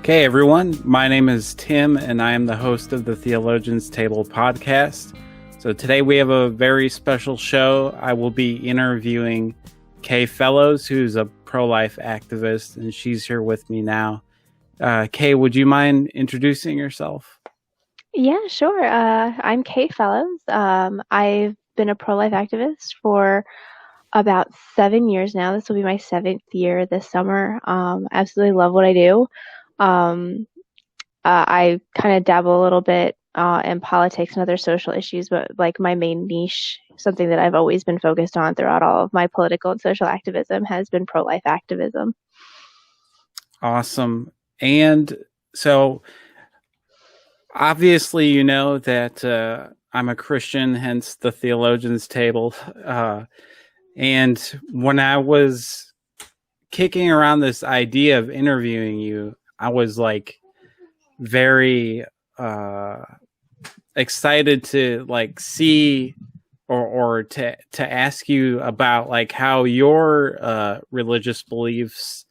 Okay, everyone, my name is Tim, and I am the host of the Theologians Table podcast. So today we have a very special show. I will be interviewing Kay Fellowz, who's a pro-life activist, and she's here with me now. Kay, would you mind introducing yourself? Yeah, sure. I'm Kay Fellowz. I've been a pro-life activist for about 7 years now. This will be my 7th year this summer. Absolutely love what I do. I kind of dabble a little bit in politics and other social issues, but like my main niche, something that I've always been focused on throughout all of my political and social activism, has been pro-life activism. Awesome. And so obviously you know that I'm a Christian, hence the Theologians Table. And when I was kicking around this idea of interviewing you, I was like very excited to like see or to ask you about like how your religious beliefs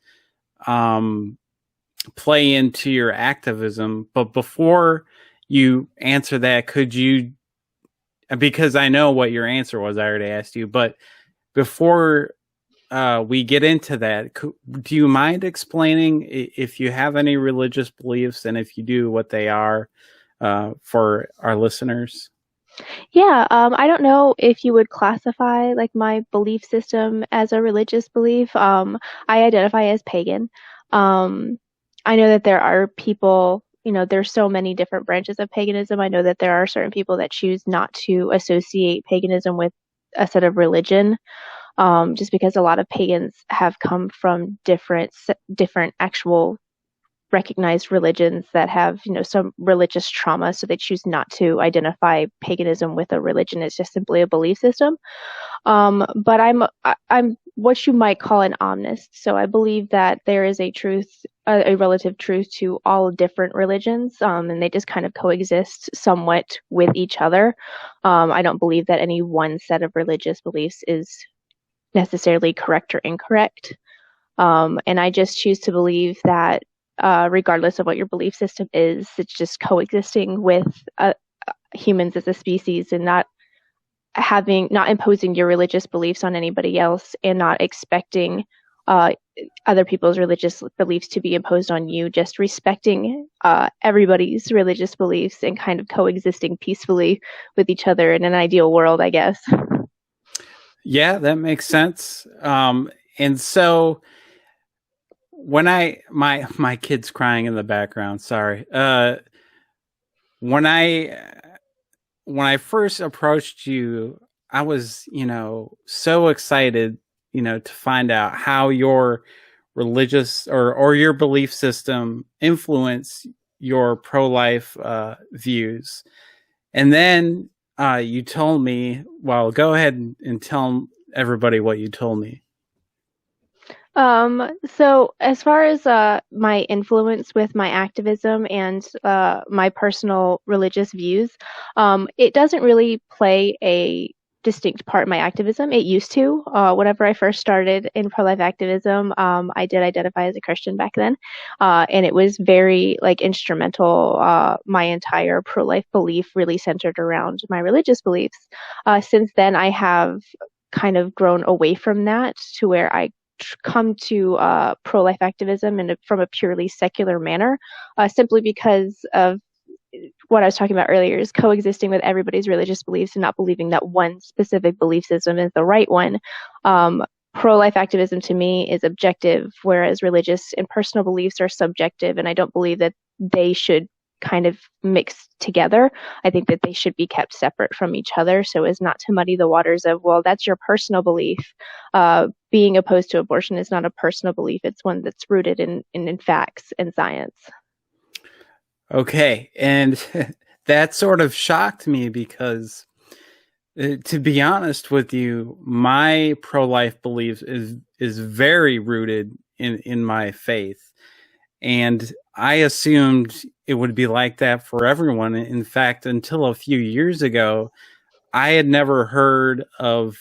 play into your activism. But before you answer that, could you, because I know what your answer was, I already asked you, but before we get into that, do you mind explaining if you have any religious beliefs, and if you do, what they are for our listeners? Yeah, I don't know if you would classify like my belief system as a religious belief. I identify as pagan. I know that there are people, there's so many different branches of paganism. I know that there are certain people that choose not to associate paganism with a set of religion, just because a lot of pagans have come from different actual recognized religions that have, some religious trauma, so they choose not to identify paganism with a religion. It's just simply a belief system. But I'm what you might call an omnist. So I believe that there is a truth, a relative truth to all different religions, and they just kind of coexist somewhat with each other. I don't believe that any one set of religious beliefs is necessarily correct or incorrect. And I just choose to believe that regardless of what your belief system is, it's just coexisting with humans as a species, and not imposing your religious beliefs on anybody else, and not expecting other people's religious beliefs to be imposed on you. Just respecting everybody's religious beliefs and kind of coexisting peacefully with each other in an ideal world, I guess. Yeah, that makes sense. And so when my kid's crying in the background, sorry. When I first approached you, I was, so excited, to find out how your religious or your belief system influence your pro-life views. And then you told me, well, go ahead and tell everybody what you told me. So as far as my influence with my activism and my personal religious views, it doesn't really play a distinct part in my activism. It used to. Whenever I first started in pro-life activism, I did identify as a Christian back then, and it was very like instrumental. My entire pro-life belief really centered around my religious beliefs. Since then, I have kind of grown away from that to where I come to pro-life activism from a purely secular manner, simply because of what I was talking about earlier, is coexisting with everybody's religious beliefs and not believing that one specific belief system is the right one. Pro-life activism to me is objective, whereas religious and personal beliefs are subjective, and I don't believe that they should kind of mix together. I think that they should be kept separate from each other, so as not to muddy the waters of, well, that's your personal belief. Being opposed to abortion is not a personal belief. It's one that's rooted in facts and science. Okay. And that sort of shocked me because, to be honest with you, my pro-life belief is very rooted in my faith. And I assumed it would be like that for everyone. In fact, until a few years ago, I had never heard of,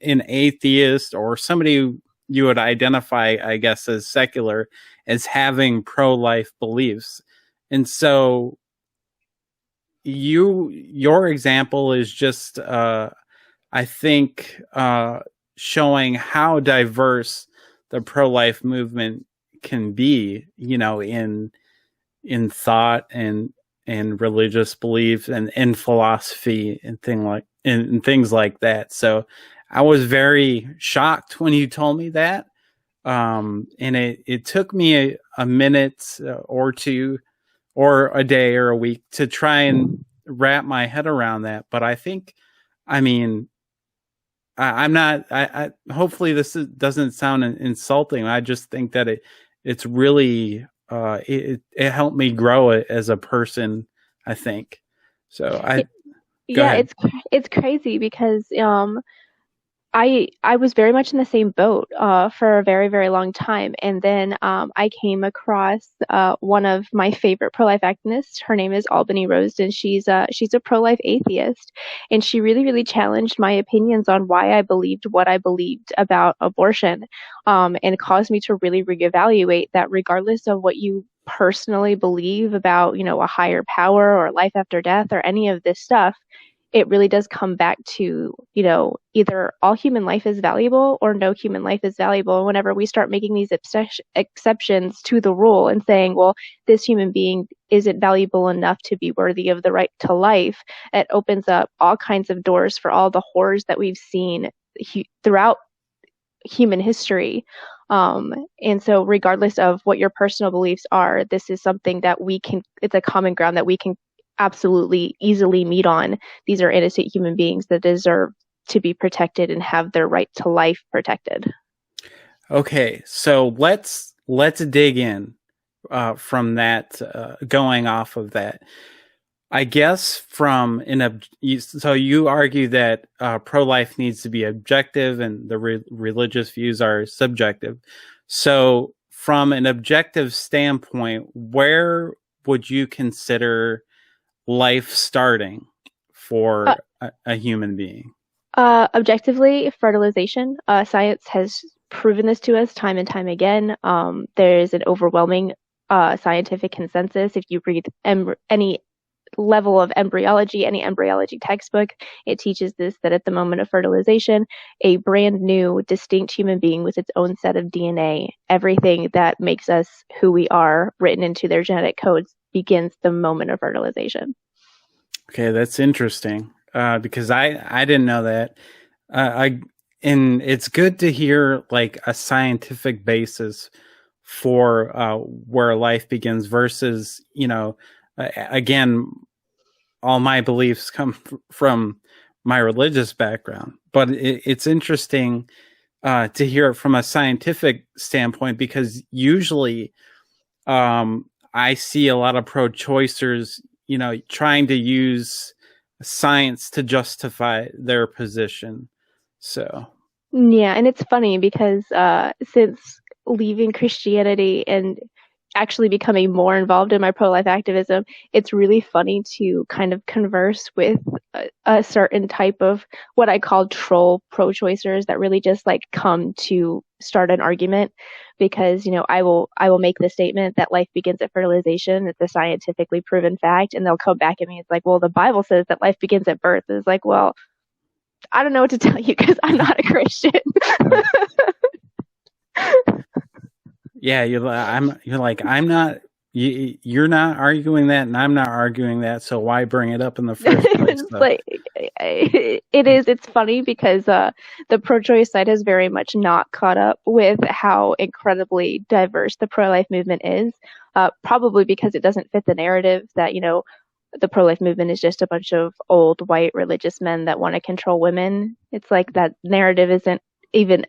an atheist or somebody you would identify, I guess, as secular, as having pro-life beliefs. And so your example is just I think showing how diverse the pro-life movement can be, in thought and religious belief and in philosophy and things like that. So I was very shocked when you told me that. And it took me a minute or two or a day or a week to try and wrap my head around that. But I think, I mean, I'm not. Hopefully, doesn't sound insulting. I just think that it's really it helped me grow as a person. I think so. Go Yeah, ahead. it's crazy because I was very much in the same boat for a very, very long time. And then I came across one of my favorite pro-life activists. Her name is Albany Rose, and she's a pro-life atheist. And she really, really challenged my opinions on why I believed what I believed about abortion, and caused me to really reevaluate that regardless of what you personally believe about, a higher power or life after death or any of this stuff, it really does come back to, either all human life is valuable or no human life is valuable. And whenever we start making these exceptions to the rule and saying, well, this human being isn't valuable enough to be worthy of the right to life, it opens up all kinds of doors for all the horrors that we've seen throughout human history. And so regardless of what your personal beliefs are, this is something that it's a common ground that we can absolutely easily meet on. These are innocent human beings that deserve to be protected and have their right to life protected. Okay, so let's dig in from that. Going off of that, I guess so you argue that pro-life needs to be objective and the religious views are subjective. So from an objective standpoint, where would you consider life starting Uh, for a human being? Objectively, fertilization. Science has proven this to us time and time again. There is an overwhelming scientific consensus. If you read any level of embryology, any embryology textbook, it teaches this, that at the moment of fertilization, a brand new, distinct human being with its own set of DNA, everything that makes us who we are, written into their genetic codes, begins the moment of fertilization. Okay, that's interesting because I didn't know that. I and it's good to hear like a scientific basis for where life begins versus again, all my beliefs come from my religious background, but it's interesting to hear it from a scientific standpoint because usually I see a lot of pro-choicers, trying to use science to justify their position. So, Yeah, and it's funny because since leaving Christianity and actually becoming more involved in my pro-life activism, it's really funny to kind of converse with a certain type of what I call troll pro-choicers that really just like come to start an argument because, I will make the statement that life begins at fertilization. It's a scientifically proven fact, and they'll come back at me. It's like, well, the Bible says that life begins at birth. It's like, well, I don't know what to tell you because I'm not a Christian. yeah, you're like I'm not. You're not arguing that, and I'm not arguing that. So why bring it up in the first place? It's like it's funny because the pro-choice side has very much not caught up with how incredibly diverse the pro-life movement is. Probably because it doesn't fit the narrative that the pro-life movement is just a bunch of old white religious men that want to control women. It's like that narrative isn't even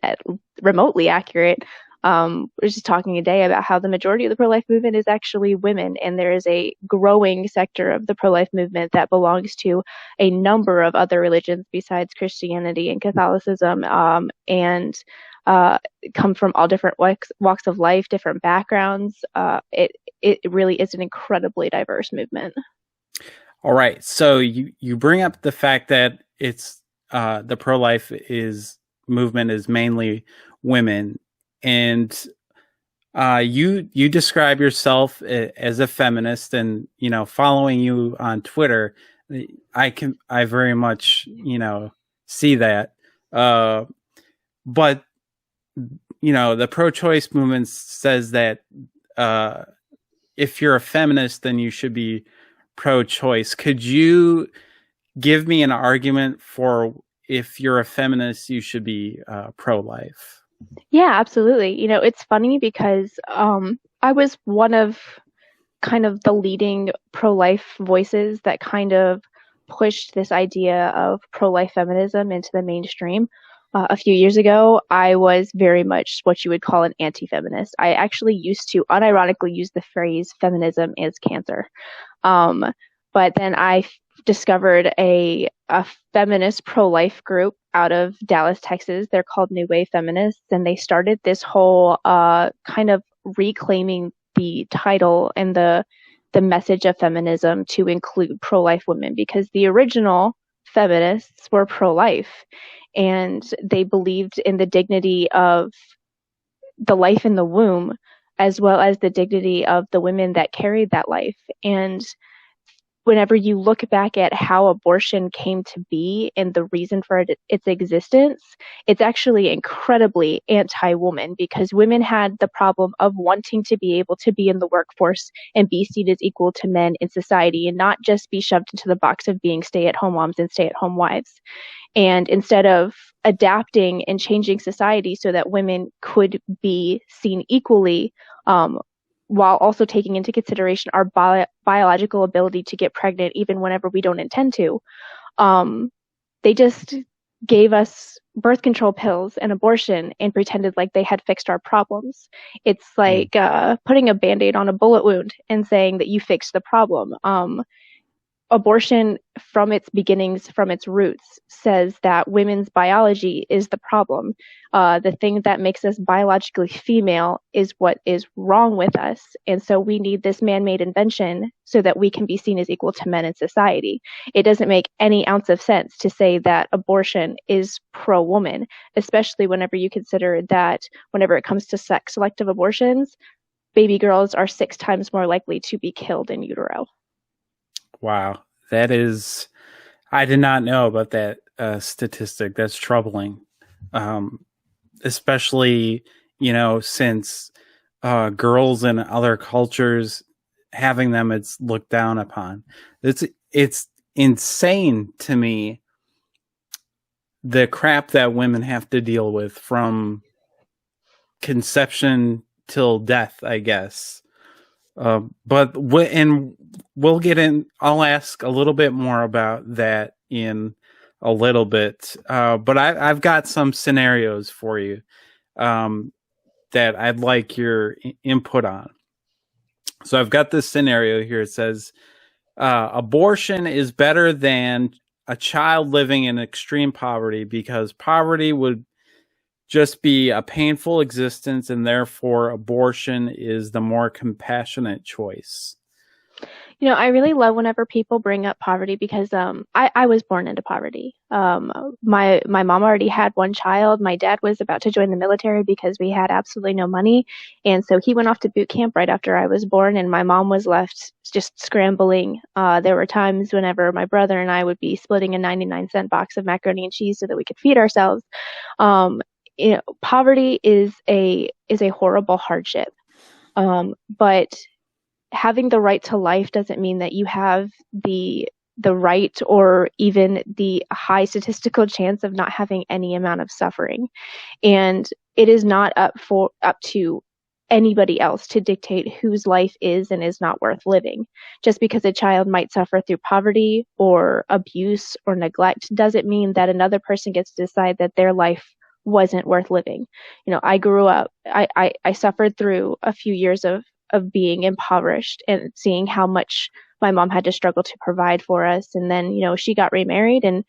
remotely accurate. We're just talking today about how the majority of the pro-life movement is actually women, and there is a growing sector of the pro-life movement that belongs to a number of other religions besides Christianity and Catholicism, and come from all different walks of life, different backgrounds. It really is an incredibly diverse movement. All right. So you bring up the fact that it's the pro-life is movement is mainly women, and you describe yourself as a feminist, and following you on Twitter, I very much see that. But the pro-choice movement says that uh, if you're a feminist, then you should be pro-choice. Could you give me an argument for if you're a feminist, you should be pro-life? Yeah, absolutely. It's funny because I was one of kind of the leading pro-life voices that kind of pushed this idea of pro-life feminism into the mainstream. A few years ago, I was very much what you would call an anti-feminist. I actually used to unironically use the phrase feminism is cancer. Um, but then I discovered a feminist pro-life group out of Dallas, Texas. They're called New Wave Feminists, and they started this whole kind of reclaiming the title and the message of feminism to include pro-life women, because the original feminists were pro-life and they believed in the dignity of the life in the womb as well as the dignity of the women that carried that life. And whenever you look back at how abortion came to be and the reason for its existence, it's actually incredibly anti-woman, because women had the problem of wanting to be able to be in the workforce and be seen as equal to men in society and not just be shoved into the box of being stay-at-home moms and stay-at-home wives. And instead of adapting and changing society so that women could be seen equally, while also taking into consideration our biological ability to get pregnant even whenever we don't intend to, they just gave us birth control pills and abortion and pretended like they had fixed our problems. It's like putting a Band-Aid on a bullet wound and saying that you fixed the problem. Abortion, from its beginnings, from its roots, says that women's biology is the problem. The thing that makes us biologically female is what is wrong with us. And so we need this man-made invention so that we can be seen as equal to men in society. It doesn't make any ounce of sense to say that abortion is pro-woman, especially whenever you consider that whenever it comes to sex-selective abortions, baby girls are 6 times more likely to be killed in utero. Wow, that is, I did not know about that statistic. That's troubling, especially since girls in other cultures, having them, it's looked down upon. It's insane to me, the crap that women have to deal with from conception till death, I guess. But we'll get in. I'll ask a little bit more about that in a little bit. But I've got some scenarios for you that I'd like your input on. So I've got this scenario here. It says abortion is better than a child living in extreme poverty because poverty would just be a painful existence, and therefore abortion is the more compassionate choice. I really love whenever people bring up poverty because I was born into poverty. My mom already had one child. My dad was about to join the military because we had absolutely no money, and so he went off to boot camp right after I was born, and my mom was left just scrambling. There were times whenever my brother and I would be splitting a 99-cent box of macaroni and cheese so that we could feed ourselves. Poverty is a horrible hardship, but having the right to life doesn't mean that you have the right or even the high statistical chance of not having any amount of suffering. And it is not up to anybody else to dictate whose life is and is not worth living. Just because a child might suffer through poverty or abuse or neglect doesn't mean that another person gets to decide that their life wasn't worth living. I grew up, I suffered through a few years of being impoverished and seeing how much my mom had to struggle to provide for us. And then, she got remarried and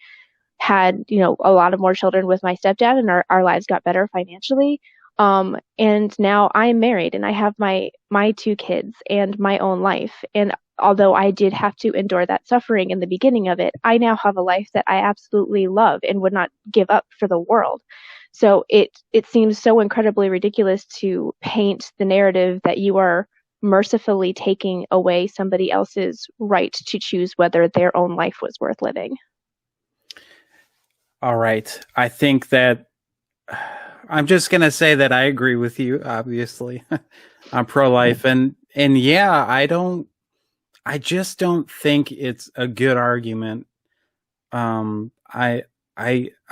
had, a lot of more children with my stepdad, and our lives got better financially. And now I'm married and I have my 2 kids and my own life. And although I did have to endure that suffering in the beginning of it, I now have a life that I absolutely love and would not give up for the world. So it seems so incredibly ridiculous to paint the narrative that you are mercifully taking away somebody else's right to choose whether their own life was worth living. All right. I think that I'm just gonna say that I agree with you. Obviously, I'm pro-life, and yeah, I just don't think it's a good argument. I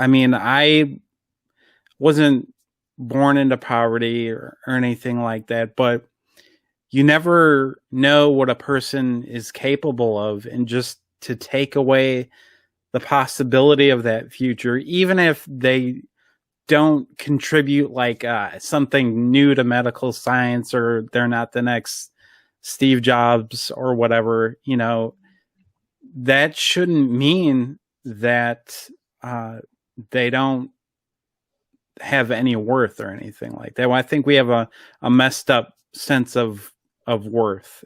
mean, I wasn't born into poverty or anything like that, but you never know what a person is capable of, and just to take away the possibility of that future, even if they don't contribute like something new to medical science, or they're not the next Steve Jobs or whatever, that shouldn't mean that they don't have any worth or anything like that. Well, I think we have a messed up sense of worth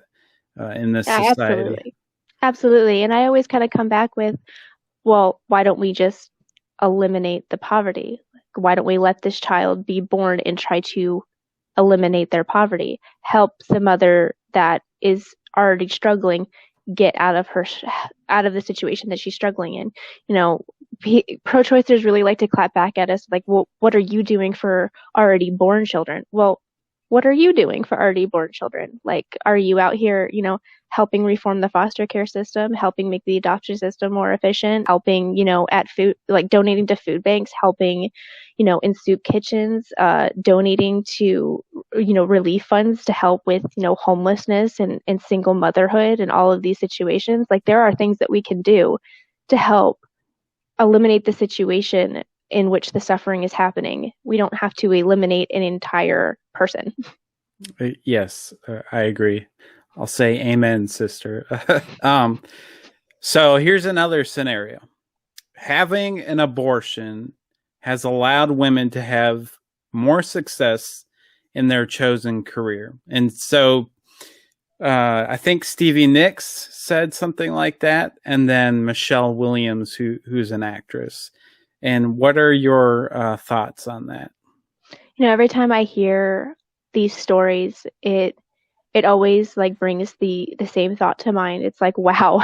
in this Yeah, society. absolutely. Absolutely. And I always kind of come back with, well, why don't we just eliminate the poverty? Like, why don't we let this child be born and try to eliminate their poverty? Help the mother that is already struggling get out of the situation that she's struggling in. You know, pro-choicers really like to clap back at us like, well, what are you doing for already born children? Well, what are you doing for already born children? Like, are you out here, helping reform the foster care system, helping make the adoption system more efficient, helping, at food, like donating to food banks, helping, in soup kitchens, donating to, relief funds to help with, homelessness and single motherhood and all of these situations? Like, there are things that we can do to help eliminate the situation in which the suffering is happening. We don't have to eliminate an entire person. Yes, I agree. I'll say amen, sister. um, so here's another scenario. Having an abortion has allowed women to have more success in their chosen career. And so I think Stevie Nicks said something like that, and then Michelle Williams, who's an actress. And what are your thoughts on that? Every time I hear these stories, it always like brings the same thought to mind. It's like, wow,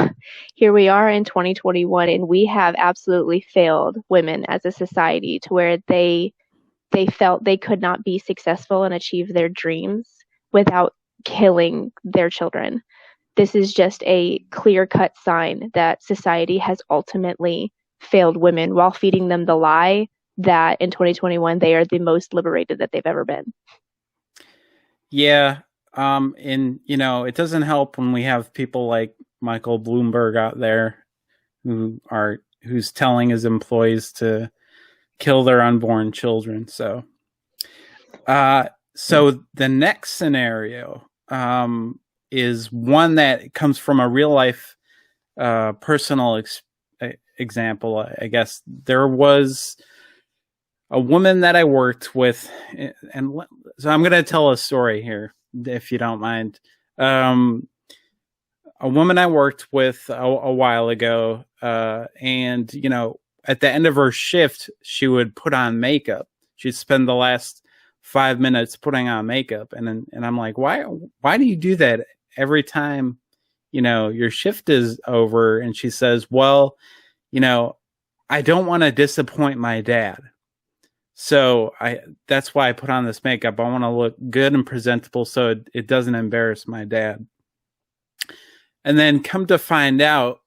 here we are in 2021 and we have absolutely failed women as a society to where they felt they could not be successful and achieve their dreams without killing their children. This is just a clear-cut sign that society has ultimately failed women while feeding them the lie that in 2021 they are the most liberated that they've ever been. Yeah. And it doesn't help when we have people like Michael Bloomberg out there who's telling his employees to kill their unborn children. So the next scenario is one that comes from a real life personal example. I guess there was a woman that I worked with, and so I'm going to tell a story here, if you don't mind. A woman I worked with a while ago, and at the end of her shift, she would put on makeup. She'd spend the last 5 minutes putting on makeup, and I'm like, why do you do that every time your shift is over? And she says, well, I don't want to disappoint my dad. So that's why I put on this makeup. I want to look good and presentable so it doesn't embarrass my dad. And then come to find out,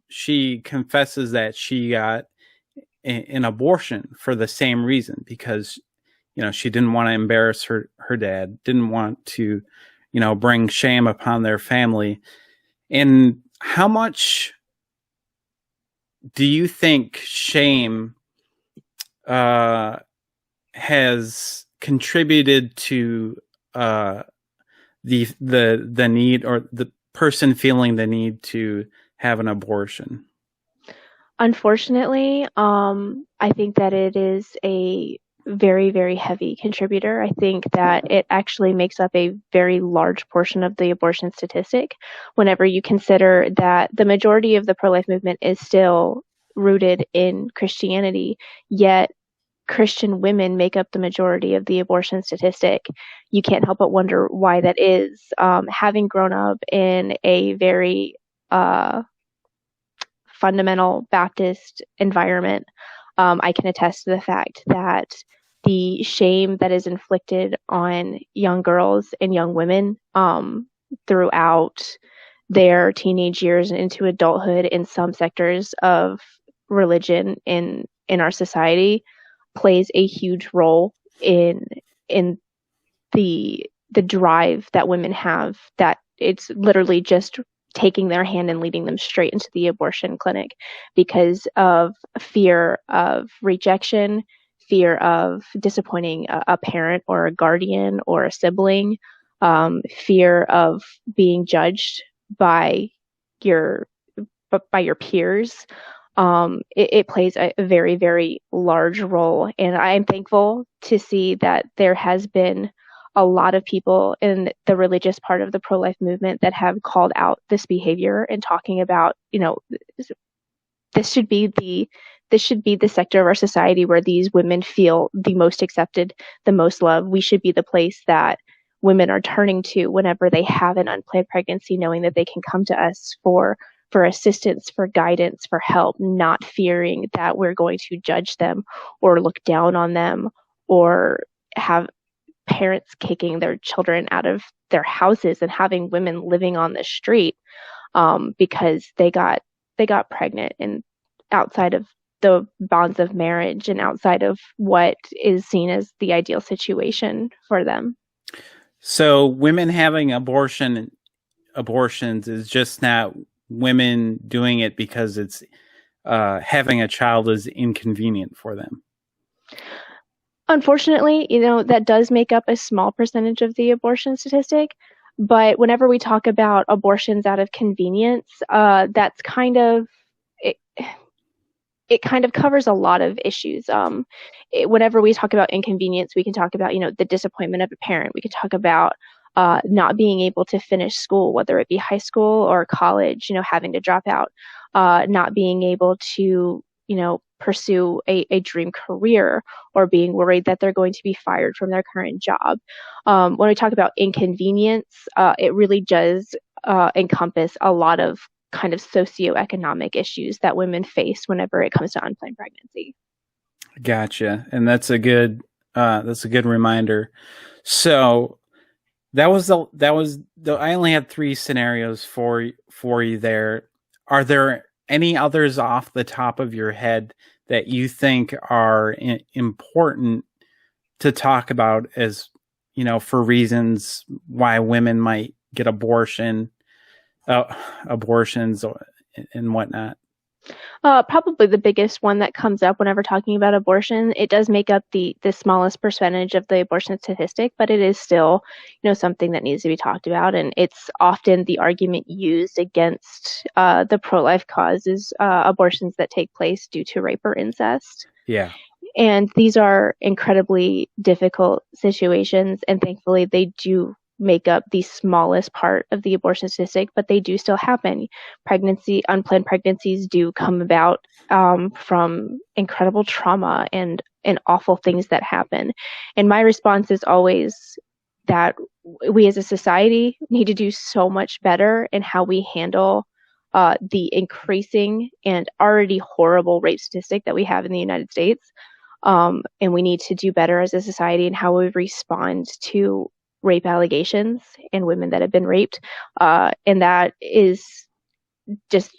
she confesses that she got an abortion for the same reason, because she didn't want to embarrass her dad, didn't want to bring shame upon their family. And how much do you think shame has contributed to the need, or the person feeling the need to have an abortion? Unfortunately, I think that it is a very, very heavy contributor. I think that it actually makes up a very large portion of the abortion statistic whenever you consider that the majority of the pro-life movement is still rooted in Christianity, yet Christian women make up the majority of the abortion statistic. You can't help but wonder why that is. Having grown up in a very fundamental Baptist environment, I can attest to the fact that the shame that is inflicted on young girls and young women throughout their teenage years and into adulthood in some sectors of religion in our society plays a huge role in the drive that women have, that it's literally just taking their hand and leading them straight into the abortion clinic because of fear of rejection, fear of disappointing a parent or a guardian or a sibling, fear of being judged by your by your peers. It plays a very, very large role. And I'm thankful to see that there has been a lot of people in the religious part of the pro-life movement that have called out this behavior and talking about, this should be the sector of our society where these women feel the most accepted, the most loved. We should be the place that women are turning to whenever they have an unplanned pregnancy, knowing that they can come to us for assistance, for guidance, for help, not fearing that we're going to judge them or look down on them or have parents kicking their children out of their houses and having women living on the street because they got pregnant and outside of the bonds of marriage and outside of what is seen as the ideal situation for them. So women having abortions is just not women doing it because it's having a child is inconvenient for them. Unfortunately, that does make up a small percentage of the abortion statistic. But whenever we talk about abortions out of convenience, that's kind of it kind of covers a lot of issues. Whenever we talk about inconvenience, we can talk about, the disappointment of a parent. We can talk about not being able to finish school, whether it be high school or college, having to drop out, not being able to, pursue a dream career or being worried that they're going to be fired from their current job. When we talk about inconvenience, it really does encompass a lot of kind of socioeconomic issues that women face whenever it comes to unplanned pregnancy. Gotcha. And that's a good reminder. So I only had 3 scenarios for you there. Are there any others off the top of your head that you think are important to talk about as, for reasons why women might get abortions and whatnot? Probably the biggest one that comes up whenever talking about abortion. It does make up the smallest percentage of the abortion statistic, but it is still, something that needs to be talked about. And it's often the argument used against the pro-life cause is abortions that take place due to rape or incest. Yeah. And these are incredibly difficult situations, and thankfully they do make up the smallest part of the abortion statistic, but they do still happen. Unplanned pregnancies do come about from incredible trauma and awful things that happen. And my response is always that we as a society need to do so much better in how we handle the increasing and already horrible rape statistic that we have in the United States. And we need to do better as a society in how we respond to rape allegations and women that have been raped. And that is just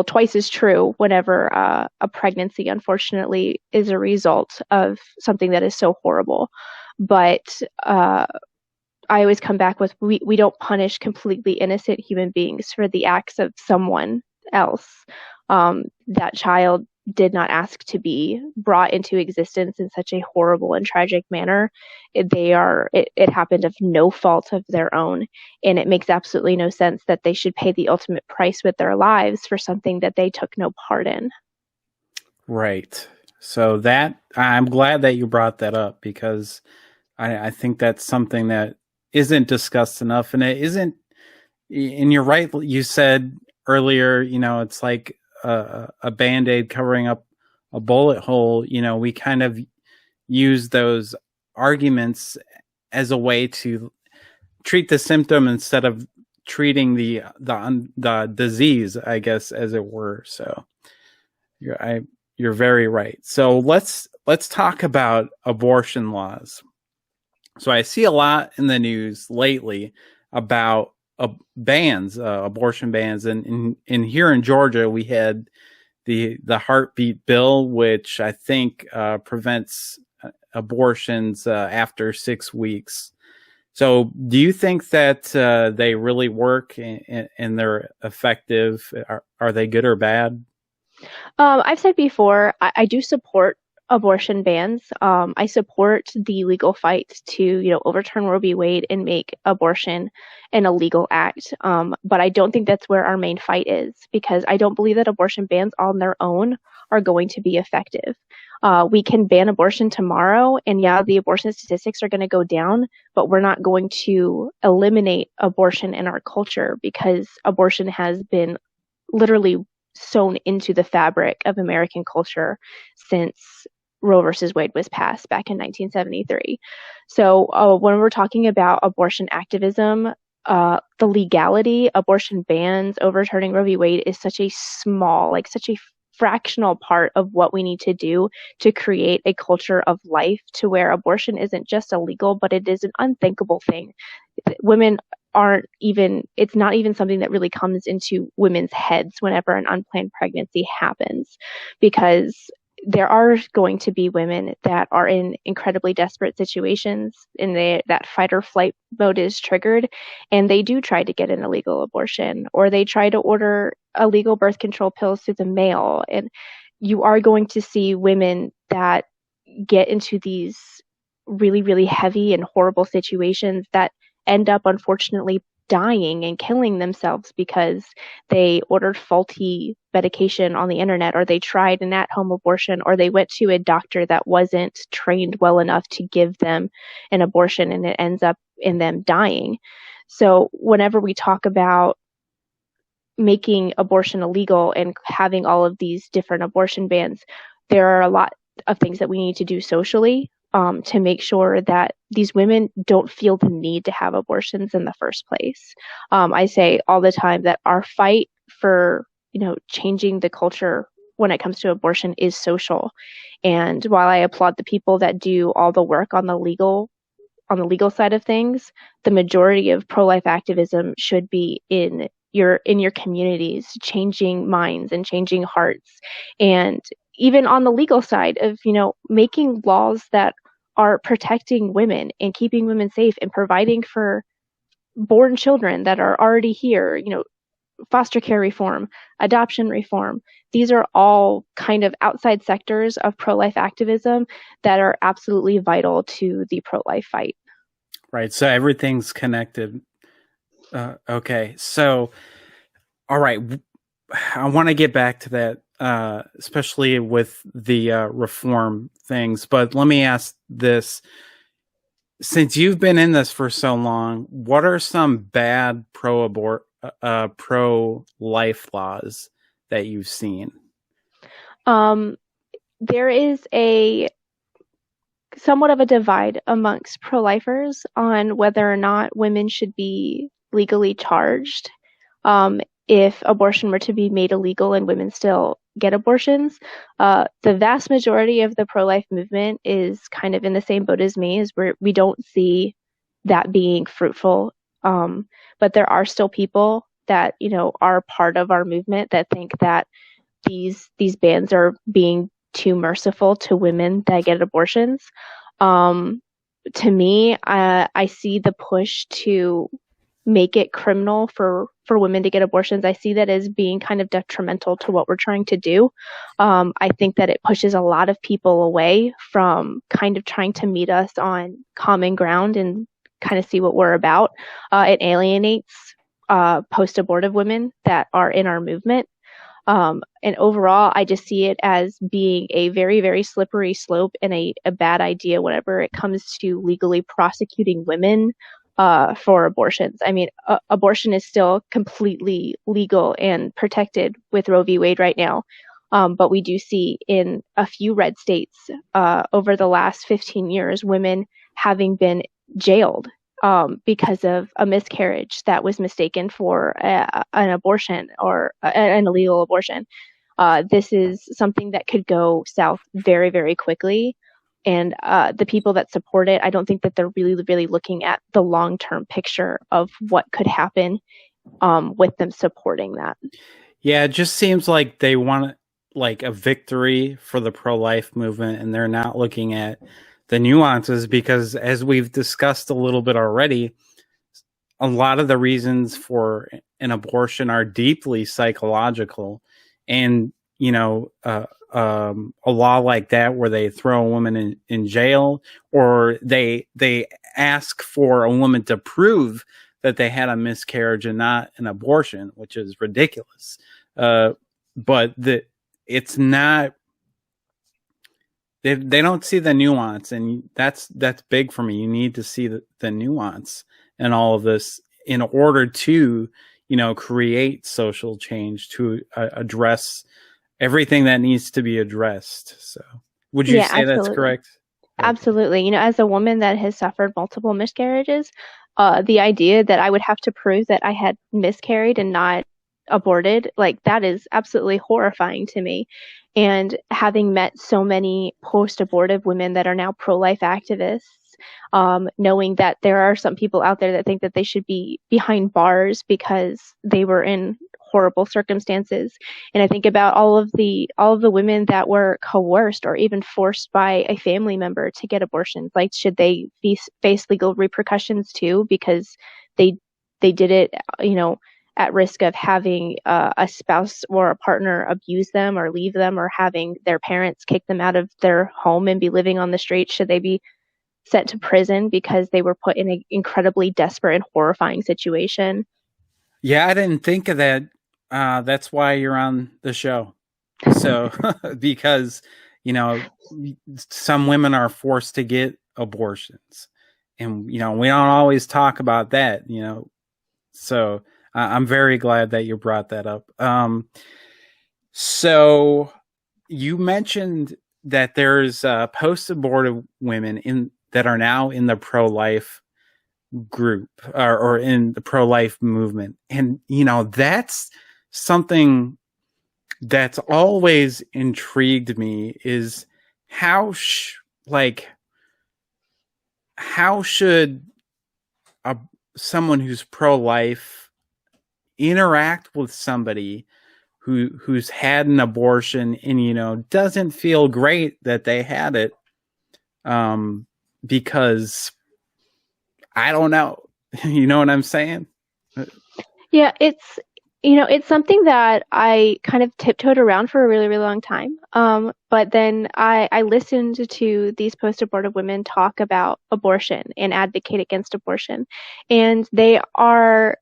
twice as true whenever a pregnancy, unfortunately, is a result of something that is so horrible. But I always come back with, we don't punish completely innocent human beings for the acts of someone else. That child did not ask to be brought into existence in such a horrible and tragic manner. It happened of no fault of their own, and it makes absolutely no sense that they should pay the ultimate price with their lives for something that they took no part in. Right. So that I'm glad that you brought that up, because I think that's something that isn't discussed enough, and it isn't. And you're right. You said earlier, it's like a Band-Aid covering up a bullet hole. We kind of use those arguments as a way to treat the symptom instead of treating the disease, I guess, as it were. So you're very right. So let's talk about abortion laws. So I see a lot in the news lately about bans, abortion bans, and in here in Georgia we had the heartbeat bill, which I think prevents abortions after 6 weeks. So, do you think that they really work and they're effective? Are they good or bad? I've said before, I do support abortion bans. I support the legal fight to, overturn Roe v. Wade and make abortion an illegal act. But I don't think that's where our main fight is, because I don't believe that abortion bans on their own are going to be effective. We can ban abortion tomorrow, and yeah, the abortion statistics are going to go down, but we're not going to eliminate abortion in our culture, because abortion has been literally sewn into the fabric of American culture since Roe versus Wade was passed back in 1973. So when we're talking about abortion activism, the legality, abortion bans, overturning Roe v. Wade is such a small, such a fractional part of what we need to do to create a culture of life to where abortion isn't just illegal, but it is an unthinkable thing. Women aren't even, it's not even something that really comes into women's heads whenever an unplanned pregnancy happens, because there are going to be women that are in incredibly desperate situations, and that fight or flight mode is triggered, and they do try to get an illegal abortion, or they try to order illegal birth control pills through the mail. And you are going to see women that get into these really, really heavy and horrible situations that end up unfortunately dying and killing themselves because they ordered faulty medication on the internet, or they tried an at-home abortion, or they went to a doctor that wasn't trained well enough to give them an abortion, and it ends up in them dying. So whenever we talk about making abortion illegal and having all of these different abortion bans, there are a lot of things that we need to do socially to make sure that these women don't feel the need to have abortions in the first place. I say all the time that our fight for, changing the culture when it comes to abortion is social. And while I applaud the people that do all the work on the legal side of things, the majority of pro-life activism should be in your communities, changing minds and changing hearts. And even on the legal side of, making laws that are protecting women and keeping women safe and providing for born children that are already here, foster care reform, adoption reform. These are all kind of outside sectors of pro-life activism that are absolutely vital to the pro-life fight. Right. So everything's connected. Okay. So, all right. I want to get back to that, especially with the reform things. But let me ask this. Since you've been in this for so long, what are some bad pro-life laws that you've seen? There is a somewhat of a divide amongst pro-lifers on whether or not women should be legally charged if abortion were to be made illegal and women still get abortions. The vast majority of the pro-life movement is kind of in the same boat as me, is where we don't see that being fruitful. But there are still people that, are part of our movement that think that these bans are being too merciful to women that get abortions. To me, I see the push to make it criminal for women to get abortions. I see that as being kind of detrimental to what we're trying to do. I think that it pushes a lot of people away from kind of trying to meet us on common ground and kind of see what we're about. It alienates post-abortive women that are in our movement. And overall, I just see it as being a very, very slippery slope and a bad idea whenever it comes to legally prosecuting women for abortions. I mean, abortion is still completely legal and protected with Roe v. Wade right now. But we do see in a few red states over the last 15 years women having been jailed because of a miscarriage that was mistaken for an abortion or an illegal abortion. This is something that could go south very, very quickly. And the people that support it, I don't think that they're really, really looking at the long term picture of what could happen with them supporting that. Yeah, it just seems like they want like a victory for the pro-life movement, and they're not looking at the nuances because, as we've discussed a little bit already, a lot of the reasons for an abortion are deeply psychological. And a law like that where they throw a woman in jail, or they ask for a woman to prove that they had a miscarriage and not an abortion, which is ridiculous. But it's not. They don't see the nuance, and that's big for me. You need to see the nuance in all of this in order to, create social change to address everything that needs to be addressed. So, would you Yeah, say that's absolutely. correct? Okay. Absolutely. As a woman that has suffered multiple miscarriages, the idea that I would have to prove that I had miscarried and not aborted, like that is absolutely horrifying to me. And having met so many post-abortive women that are now pro-life activists, knowing that there are some people out there that think that they should be behind bars because they were in horrible circumstances. And I think about all of the women that were coerced or even forced by a family member to get abortions. Like, should they face legal repercussions too because they they did it, at risk of having a spouse or a partner abuse them or leave them, or having their parents kick them out of their home and be living on the street? Should they be sent to prison because they were put in an incredibly desperate and horrifying situation? Yeah, I didn't think of that. That's why you're on the show. So, because, you know, some women are forced to get abortions. And, we don't always talk about that. So I'm very glad that you brought that up. So you mentioned that there's post-abortive women that are now in the pro-life group, or in the pro-life movement, and that's something that's always intrigued me, is how like how should a, someone who's pro-life interact with somebody who's had an abortion and doesn't feel great that they had it, because I don't know. You know what I'm saying? Yeah, it's something that I kind of tiptoed around for a really, really long time. But then I listened to these post-abortive women talk about abortion and advocate against abortion. And these are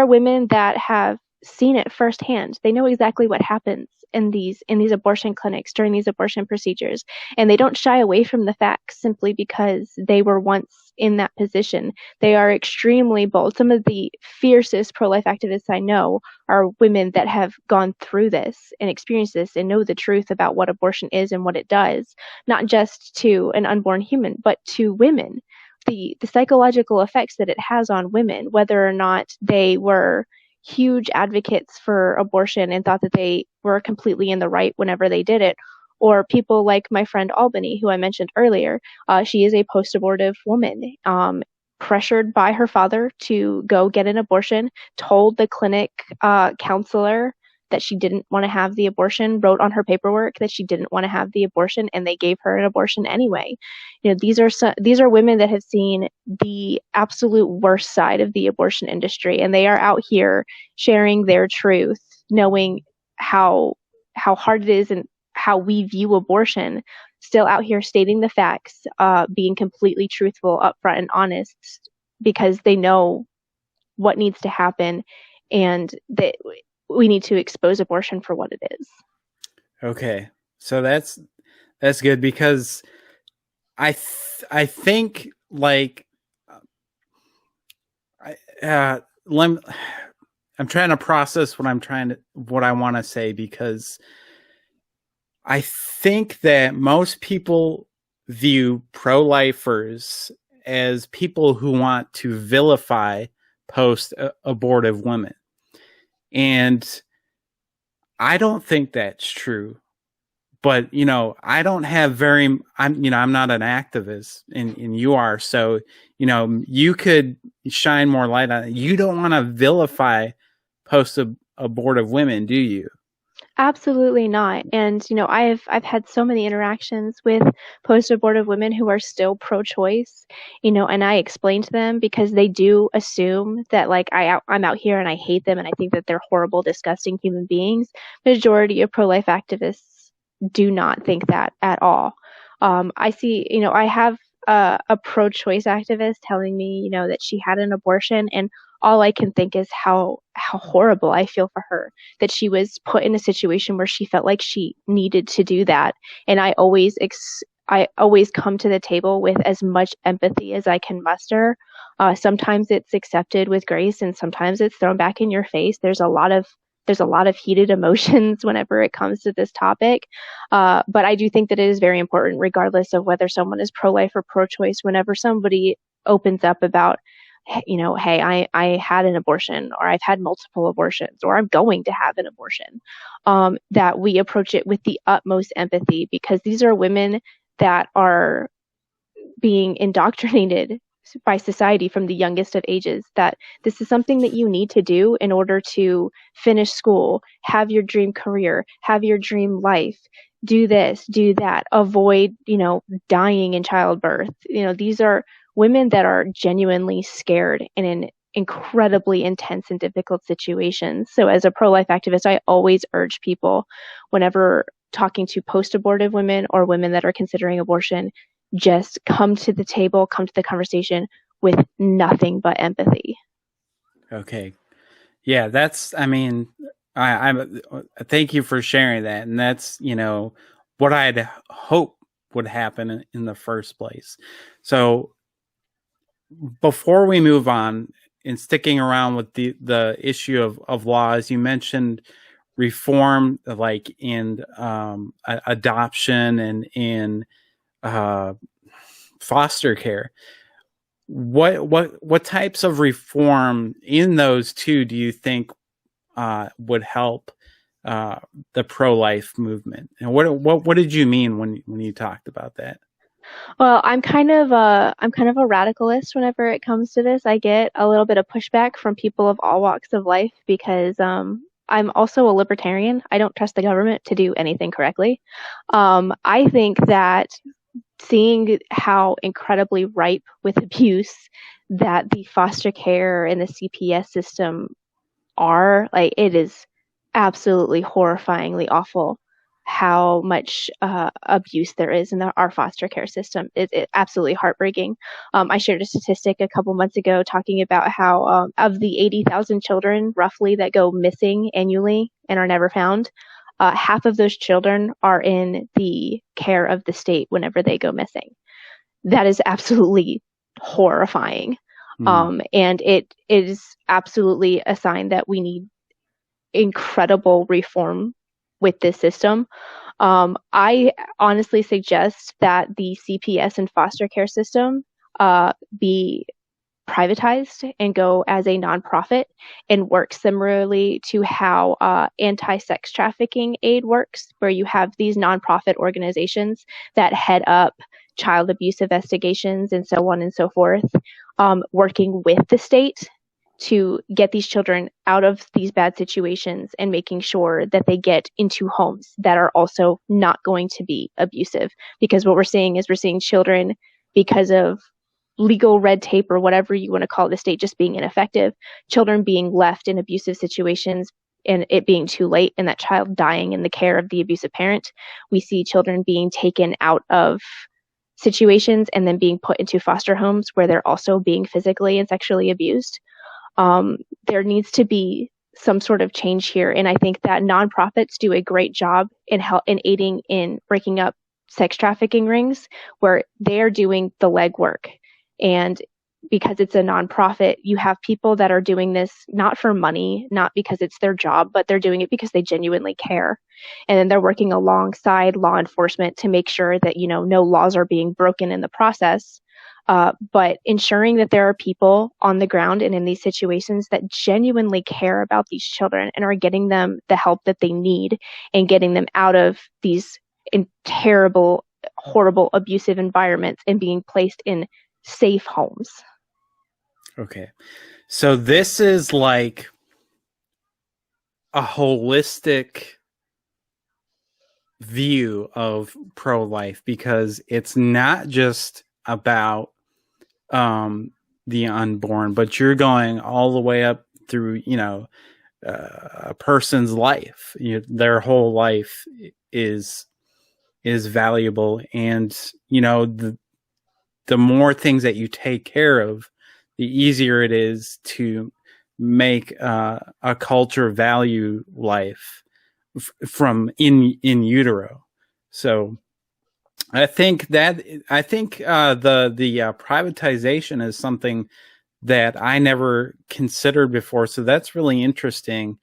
women that have seen it firsthand. They know exactly what happens in these abortion clinics during these abortion procedures. And they don't shy away from the facts simply because they were once in that position. They are extremely bold. Some of the fiercest pro-life activists I know are women that have gone through this and experienced this and know the truth about what abortion is and what it does, not just to an unborn human, but to women. The psychological effects that it has on women, whether or not they were huge advocates for abortion and thought that they were completely in the right whenever they did it, or people like my friend Albany, who I mentioned earlier. She is a post-abortive woman, pressured by her father to go get an abortion, told the clinic counselor that she didn't want to have the abortion, wrote on her paperwork that she didn't want to have the abortion, and they gave her an abortion anyway. These are women that have seen the absolute worst side of the abortion industry, and they are out here sharing their truth, knowing how hard it is and how we view abortion, still out here stating the facts, being completely truthful, upfront, and honest because they know what needs to happen and that we need to expose abortion for what it is. Okay, so that's good, because I think, like, I I'm trying to process what I want to say, because I think that most people view pro-lifers as people who want to vilify post-abortive women. And I don't think that's true. But, I don't have I'm not an activist, and you are. So, you could shine more light on it. You don't want to vilify post-abortive women, do you? Absolutely not. And I've had so many interactions with post-abortive women who are still pro-choice, and I explain to them because they do assume that like I'm out here and I hate them and I think that they're horrible, disgusting human beings. Majority of pro-life activists do not think that at all. I see, I have a pro-choice activist telling me, that she had an abortion, and all I can think is how horrible I feel for her that she was put in a situation where she felt like she needed to do that. And I always come to the table with as much empathy as I can muster. Sometimes it's accepted with grace, and sometimes it's thrown back in your face. There's a lot of heated emotions whenever it comes to this topic. But I do think that it is very important, regardless of whether someone is pro-life or pro-choice, whenever somebody opens up about, hey, I had an abortion, or I've had multiple abortions, or I'm going to have an abortion, that we approach it with the utmost empathy, because these are women that are being indoctrinated by society from the youngest of ages, that this is something that you need to do in order to finish school, have your dream career, have your dream life, do this, do that, avoid, dying in childbirth. These are women that are genuinely scared and in incredibly intense and difficult situations. So as a pro-life activist, I always urge people, whenever talking to post-abortive women or women that are considering abortion, just come to the table, come to the conversation with nothing but empathy. Okay. Yeah, I mean, I'm thank you for sharing that. And that's, what I'd hope would happen in the first place. So before we move on and sticking around with the issue of laws, you mentioned reform, like in adoption and in uh, foster care. What types of reform in those two do you think would help the pro-life movement? And what did you mean when you talked about that? Well, I'm kind of a radicalist whenever it comes to this. I get a little bit of pushback from people of all walks of life because I'm also a libertarian. I don't trust the government to do anything correctly. I think that seeing how incredibly ripe with abuse that the foster care and the CPS system are, like, it is absolutely horrifyingly awful how much abuse there is in our foster care system. It's absolutely heartbreaking. I shared a statistic a couple months ago talking about how of the 80,000 children roughly that go missing annually and are never found, half of those children are in the care of the state whenever they go missing. That is absolutely horrifying. Hmm. And it is absolutely a sign that we need incredible reform with this system. I honestly suggest that the CPS and foster care system be privatized and go as a nonprofit and work similarly to how anti-sex trafficking aid works, where you have these nonprofit organizations that head up child abuse investigations and so on and so forth, working with the state to get these children out of these bad situations and making sure that they get into homes that are also not going to be abusive. Because what we're seeing is we're seeing children, because of legal red tape or whatever you want to call it, the state just being ineffective, children being left in abusive situations and it being too late, and that child dying in the care of the abusive parent. We see children being taken out of situations and then being put into foster homes where they're also being physically and sexually abused. There needs to be some sort of change here, and I think that nonprofits do a great job in aiding in breaking up sex trafficking rings, where they are doing the legwork and because it's a nonprofit, you have people that are doing this not for money, not because it's their job, but they're doing it because they genuinely care. And then they're working alongside law enforcement to make sure that, no laws are being broken in the process. But ensuring that there are people on the ground and in these situations that genuinely care about these children and are getting them the help that they need and getting them out of these terrible, horrible, abusive environments and being placed in safe homes. Okay. So this is like a holistic view of pro-life, because it's not just about the unborn, but you're going all the way up through, a person's life. Their whole life is valuable, and the more things that you take care of, the easier it is to make a culture value life from in utero. So I think the privatization is something that I never considered before. So that's really interesting,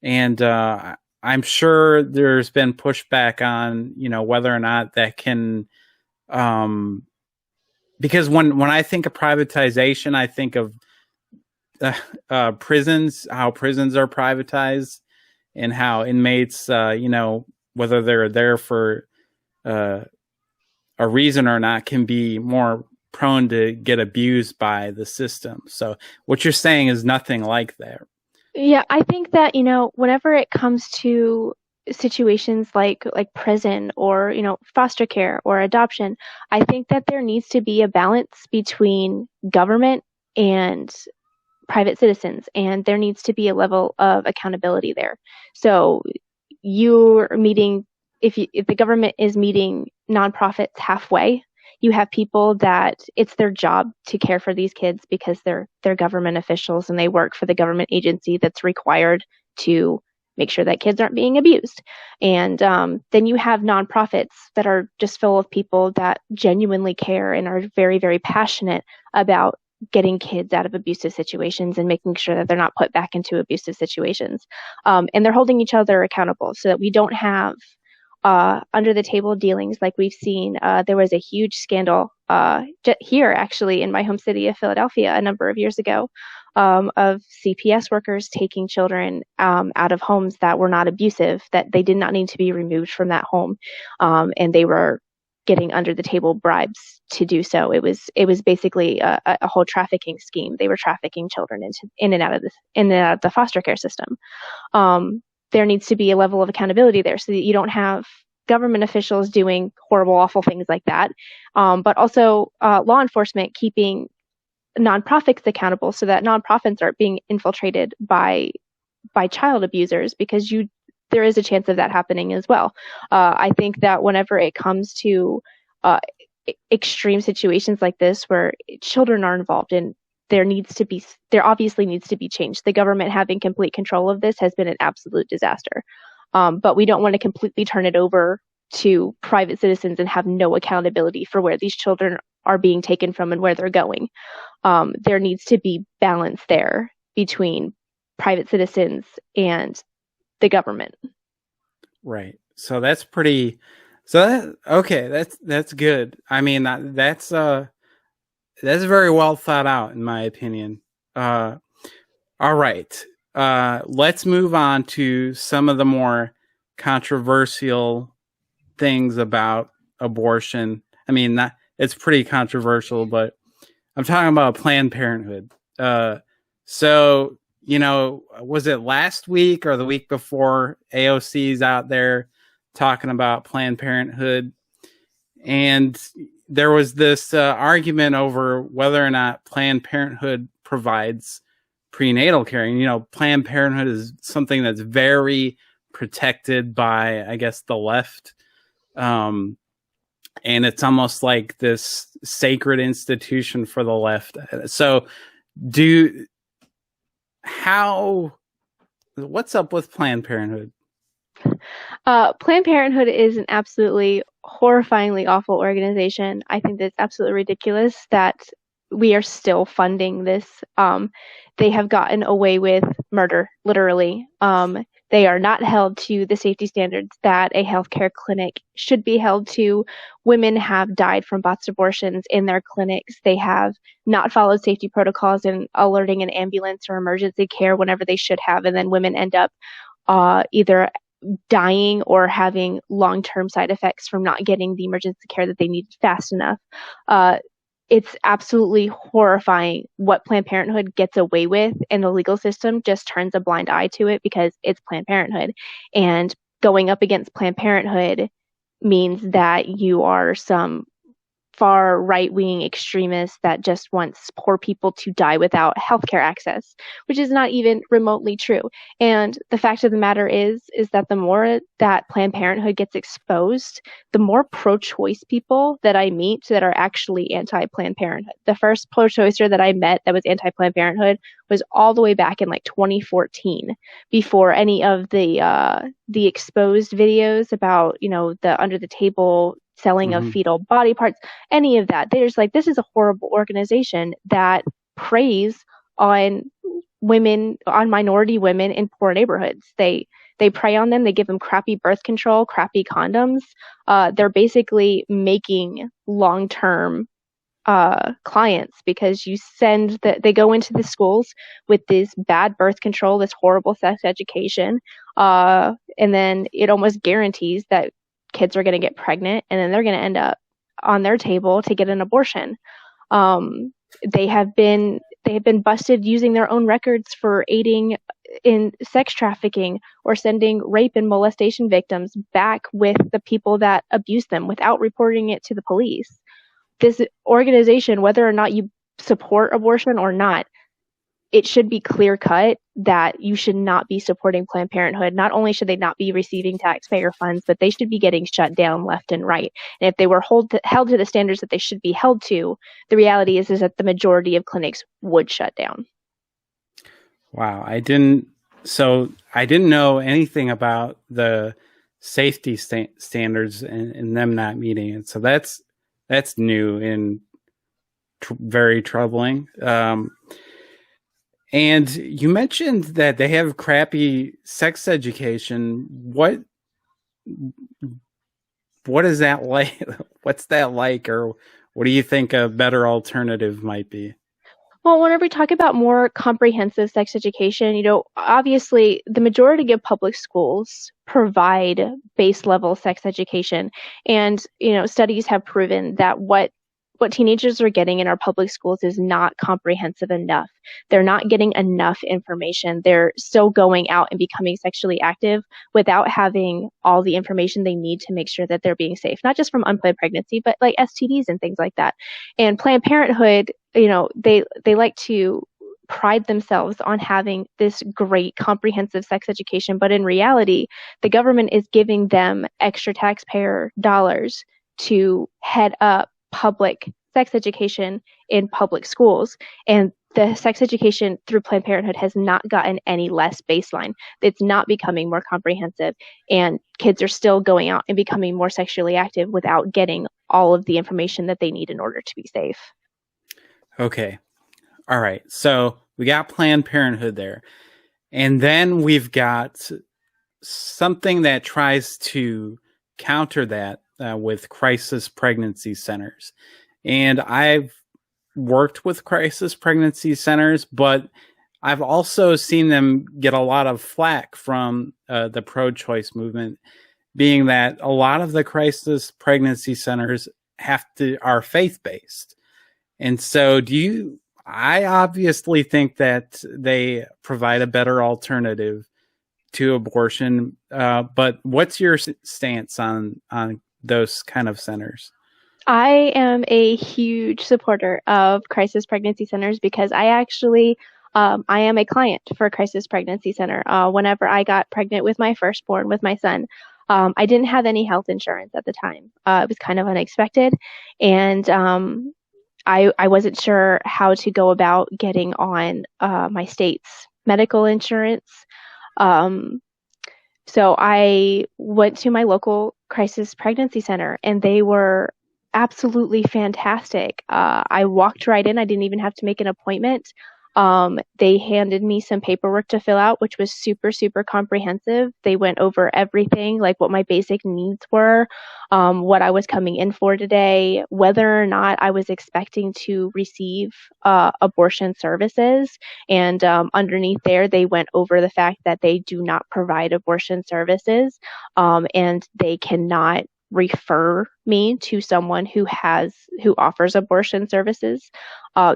and I'm sure there's been pushback on whether or not that can. Because when I think of privatization, I think of prisons, how prisons are privatized, and how inmates, whether they're there for a reason or not, can be more prone to get abused by the system. So what you're saying is nothing like that. Yeah, I think that, whenever it comes to situations like prison or, foster care or adoption, I think that there needs to be a balance between government and private citizens, and there needs to be a level of accountability there. So you're meeting if the government is meeting nonprofits halfway, you have people that it's their job to care for these kids because they're government officials and they work for the government agency that's required to make sure that kids aren't being abused. And then you have nonprofits that are just full of people that genuinely care and are very, very passionate about getting kids out of abusive situations and making sure that they're not put back into abusive situations. And they're holding each other accountable so that we don't have under the table dealings like we've seen. There was a huge scandal here, actually, in my home city of Philadelphia a number of years ago, of CPS workers taking children out of homes that were not abusive, that they did not need to be removed from that home. And they were getting under the table bribes to do so. It was basically a whole trafficking scheme. They were trafficking children in and out of the foster care system. There needs to be a level of accountability there so that you don't have government officials doing horrible, awful things like that, but also law enforcement keeping nonprofits accountable so that nonprofits aren't being infiltrated by child abusers, because there is a chance of that happening as well. I think that whenever it comes to extreme situations like this where children are involved in, there obviously needs to be change. The government having complete control of this has been an absolute disaster. But we don't want to completely turn it over to private citizens and have no accountability for where these children are being taken from and where they're going. There needs to be balance there between private citizens and the government. Right. So that's pretty. Okay. That's good. I mean, that's very well thought out, in my opinion. All right. Let's move on to some of the more controversial things about abortion. I mean, it's pretty controversial, but I'm talking about Planned Parenthood. So, was it last week or the week before, AOC's out there talking about Planned Parenthood? And there was this argument over whether or not Planned Parenthood provides prenatal care. And, Planned Parenthood is something that's very protected by, I guess, the left. And it's almost like this sacred institution for the left. So what's up with Planned Parenthood? Planned Parenthood is an absolutely horrifyingly awful organization. I think that it's absolutely ridiculous that we are still funding this. They have gotten away with murder, literally. They are not held to the safety standards that a healthcare clinic should be held to. Women have died from botched abortions in their clinics. They have not followed safety protocols in alerting an ambulance or emergency care whenever they should have, and then women end up either dying or having long-term side effects from not getting the emergency care that they needed fast enough. It's absolutely horrifying what Planned Parenthood gets away with, and the legal system just turns a blind eye to it because it's Planned Parenthood. And going up against Planned Parenthood means that you are some far right-wing extremist that just wants poor people to die without healthcare access, which is not even remotely true. And the fact of the matter is that the more that Planned Parenthood gets exposed, the more pro-choice people that I meet that are actually anti-Planned Parenthood. The first pro-choicer that I met that was anti-Planned Parenthood was all the way back in like 2014, before any of the exposed videos about, you know, the under the table selling of fetal body parts, any of that. They're just like, this is a horrible organization that preys on women, on minority women in poor neighborhoods. They prey on them. They give them crappy birth control, crappy condoms. They're basically making long-term clients, because they go into the schools with this bad birth control, this horrible sex education, and then it almost guarantees that kids are going to get pregnant, and then they're going to end up on their table to get an abortion. They have been busted using their own records for aiding in sex trafficking or sending rape and molestation victims back with the people that abused them without reporting it to the police. This organization, whether or not you support abortion or not, it should be clear cut that you should not be supporting Planned Parenthood. Not only should they not be receiving taxpayer funds, but they should be getting shut down left and right. And if they were held to the standards that they should be held to, the reality is that the majority of clinics would shut down. Wow. I didn't know anything about the safety standards and them not meeting it. So that's new and very troubling. And you mentioned that they have crappy sex education. What is that like? What's that like? Or what do you think a better alternative might be? Well, whenever we talk about more comprehensive sex education, you know, obviously the majority of public schools provide base level sex education. And, you know, studies have proven that what teenagers are getting in our public schools is not comprehensive enough. They're not getting enough information. They're still going out and becoming sexually active without having all the information they need to make sure that they're being safe, not just from unplanned pregnancy, but like STDs and things like that. And Planned Parenthood, you know, they like to pride themselves on having this great comprehensive sex education, but in reality, the government is giving them extra taxpayer dollars to head up public sex education in public schools, and the sex education through Planned Parenthood has not gotten any less baseline. It's not becoming more comprehensive, and kids are still going out and becoming more sexually active without getting all of the information that they need in order to be safe. Okay. All right. So we got Planned Parenthood there. And then we've got something that tries to counter that with crisis pregnancy centers. And I've worked with crisis pregnancy centers, but I've also seen them get a lot of flack from the pro-choice movement, being that a lot of the crisis pregnancy centers are faith-based. And so I obviously think that they provide a better alternative to abortion. But what's your stance on those kind of centers? I am a huge supporter of crisis pregnancy centers because I actually, I am a client for a crisis pregnancy center. Whenever I got pregnant with my firstborn, with my son, I didn't have any health insurance at the time. It was kind of unexpected, and I wasn't sure how to go about getting on my state's medical insurance. So I went to my local crisis pregnancy center, and they were absolutely fantastic. I walked right in. I didn't even have to make an appointment. They handed me some paperwork to fill out, which was super, super comprehensive. They went over everything, like what my basic needs were, what I was coming in for today, whether or not I was expecting to receive abortion services. And underneath there, they went over the fact that they do not provide abortion services, and they cannot refer me to someone who offers abortion services.